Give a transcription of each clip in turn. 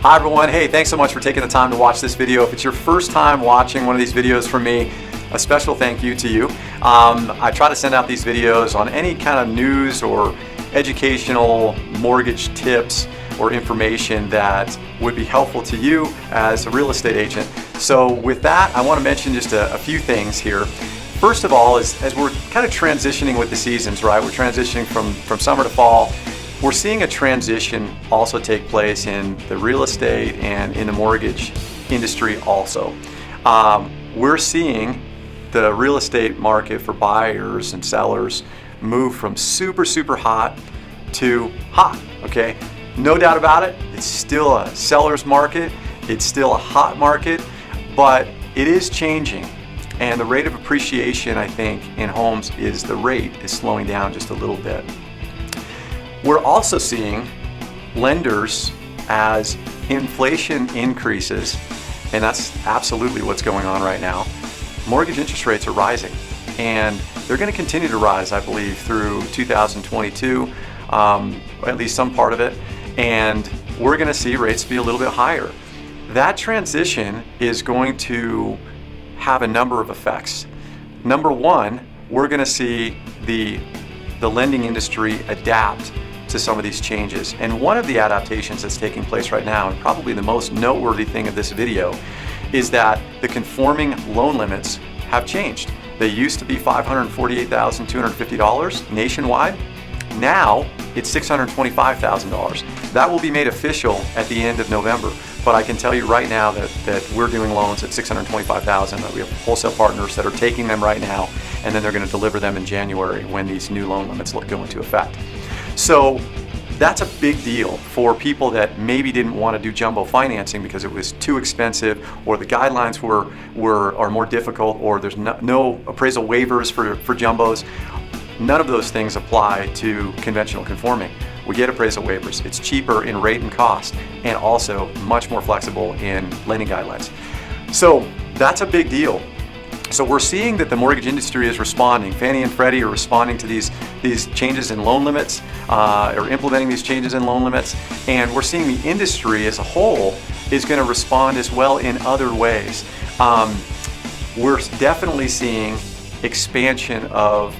Hi everyone, hey, thanks so much for taking the time to watch this video. If it's your first time watching one of these videos from me, a special thank you to you. I try to send out these videos on any kind of news or educational mortgage tips or information that would be helpful to you as a real estate agent. So with that, I want to mention just a few things here. First of all, as we're kind of transitioning with the seasons, right? We're transitioning from summer to fall. We're seeing a transition also take place in the real estate and in the mortgage industry also. We're seeing the real estate market for buyers and sellers move from super, super hot to hot, okay? No doubt about it, it's still a seller's market, it's still a hot market, but it is changing. And the rate of appreciation, I think, in homes is slowing down just a little bit. We're also seeing lenders, as inflation increases, and that's absolutely what's going on right now, mortgage interest rates are rising. And they're going to continue to rise, I believe, through 2022, at least some part of it. And we're going to see rates be a little bit higher. That transition is going to have a number of effects. Number one, we're going to see the lending industry adapt to some of these changes. And one of the adaptations that's taking place right now, and probably the most noteworthy thing of this video, is that the conforming loan limits have changed. They used to be $548,250 nationwide. Now it's $625,000. That will be made official at the end of November. But I can tell you right now that we're doing loans at $625,000. We have wholesale partners that are taking them right now, and then they're going to deliver them in January when these new loan limits go into effect. So that's a big deal for people that maybe didn't want to do jumbo financing because it was too expensive, or the guidelines are more difficult, or there's no appraisal waivers for jumbos. None of those things apply to conventional conforming. We get appraisal waivers. It's cheaper in rate and cost, and also much more flexible in lending guidelines. So that's a big deal. So we're seeing that the mortgage industry is responding. Fannie and Freddie are responding to these changes in loan limits, or implementing these changes in loan limits, and we're seeing the industry as a whole is going to respond as well in other ways. We're definitely seeing expansion of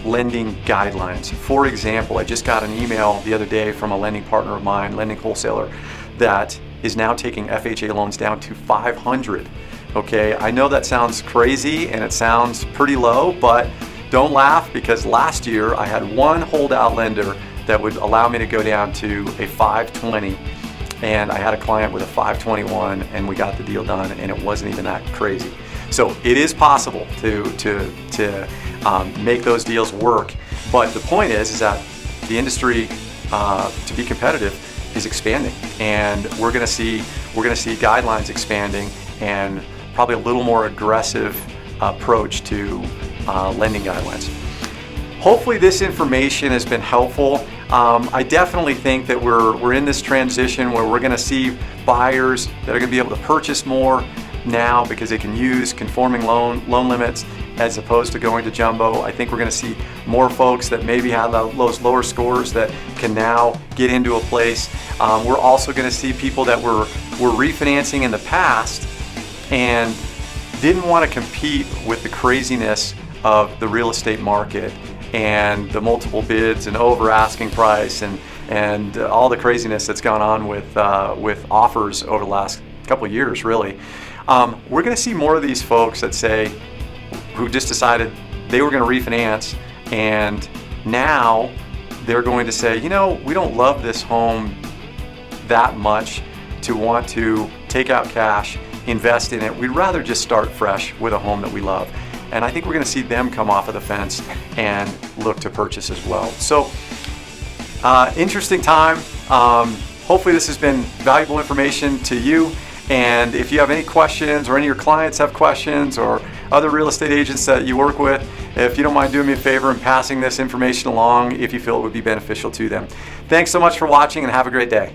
lending guidelines. For example, I just got an email the other day from a lending partner of mine, lending wholesaler, that is now taking FHA loans down to 500. Okay, I know that sounds crazy and it sounds pretty low, but don't laugh, because last year I had one holdout lender that would allow me to go down to a 520, and I had a client with a 521, and we got the deal done, and it wasn't even that crazy. So it is possible to make those deals work, but the point is that the industry, to be competitive, is expanding, and we're going to see guidelines expanding and probably a little more aggressive approach to lending guidelines. Hopefully this information has been helpful. I definitely think that we're in this transition where we're going to see buyers that are going to be able to purchase more now because they can use conforming loan limits as opposed to going to jumbo. I think we're going to see more folks that maybe have those lower scores that can now get into a place. We're also going to see people that were refinancing in the past and didn't want to compete with the craziness of the real estate market and the multiple bids and over asking price and all the craziness that's gone on with offers over the last couple of years, really. We're going to see more of these folks who just decided they were going to refinance, and now they're going to say, you know, we don't love this home that much to want to take out cash, invest in it. We'd rather just start fresh with a home that we love. And I think we're going to see them come off of the fence and look to purchase as well. So interesting time. Hopefully this has been valuable information to you. And if you have any questions, or any of your clients have questions, or other real estate agents that you work with, if you don't mind doing me a favor and passing this information along if you feel it would be beneficial to them. Thanks so much for watching, and have a great day.